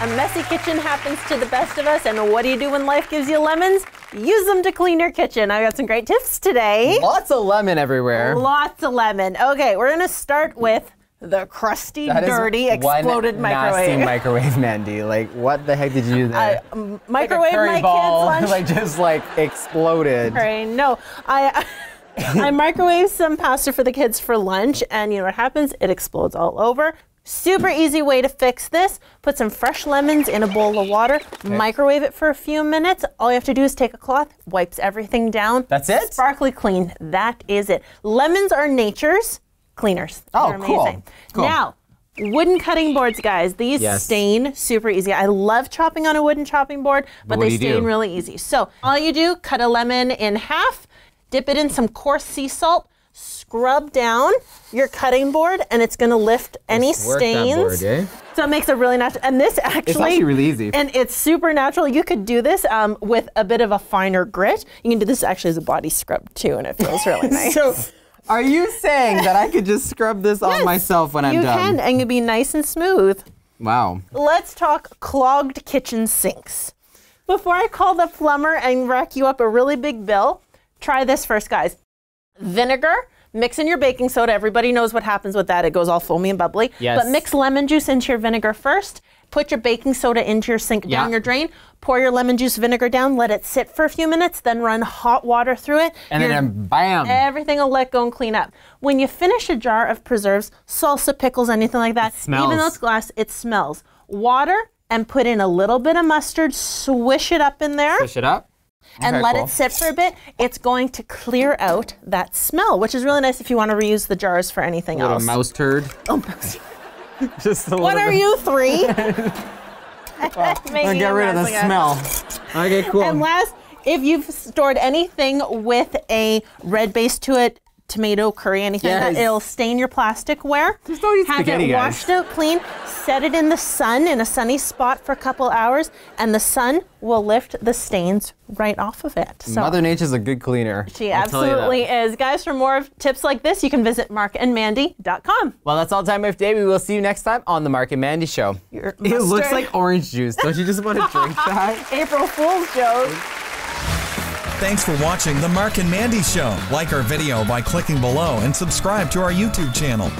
A messy kitchen happens to the best of us, and what do you do when life gives you lemons? Use them to clean your kitchen. I've got some great tips today. Lots of lemon everywhere. Lots of lemon. Okay, we're gonna start with the crusty, dirty, exploded microwave. Nasty microwave, Mandy. Like, what the heck did you do there? Microwave like a my ball, kids' lunch. like just like exploded. Right, no, I microwaved some pasta for the kids for lunch, and you know what happens? It explodes all over. Super easy way to fix this. Put some fresh lemons in a bowl of water, microwave it for a few minutes. All you have to do is take a cloth, wipes everything down. That's it? Sparkly clean. That is it. Lemons are nature's cleaners. Oh, they're amazing. Cool. Now, wooden cutting boards, guys. These stain super easy. I love chopping on a wooden chopping board, but they stain really easy. So all you do, cut a lemon in half, dip it in some coarse sea salt, scrub down your cutting board, and it's going to lift any stains. So it makes a really natural, and this actually, it's actually really easy. And it's super natural. You could do this with a bit of a finer grit. You can do this actually as a body scrub too, and it feels really nice. So, are you saying that I could just scrub this on myself when I'm done? You can, and you'll be nice and smooth. Wow. Let's talk clogged kitchen sinks. Before I call the plumber and rack you up a really big bill, try this first, guys. Vinegar, mix in your baking soda. Everybody knows what happens with that. It goes all foamy and bubbly. Yes. But mix lemon juice into your vinegar first. Put your baking soda into your sink down your drain. Pour your lemon juice vinegar down. Let it sit for a few minutes. Then run hot water through it. And then bam. Everything will let go and clean up. When you finish a jar of preserves, salsa, pickles, anything like that, even though it's glass, it smells. Water, and put in a little bit of mustard. Swish it up in there. Swish it up. And let it sit for a bit. It's going to clear out that smell, which is really nice if you want to reuse the jars for anything else. A little mouse turd. Oh, mouse. Just a little What are you, 3? I'll get rid of the smell. Okay, cool. And last, if you've stored anything with a red base to it, tomato, curry, anything like that, it'll stain your plasticware. Just don't eat spaghetti, Have it washed out clean, set it in the sun in a sunny spot for a couple hours, and the sun will lift the stains right off of it. So Mother Nature's a good cleaner. She absolutely is. Guys, for more tips like this, you can visit markandmandy.com. Well, that's all the time we have today. We will see you next time on the Mark and Mandy Show. It looks like orange juice. Don't you just want to drink that? April Fool's joke. Thanks for watching The Mark and Mandy Show. Like our video by clicking below and subscribe to our YouTube channel.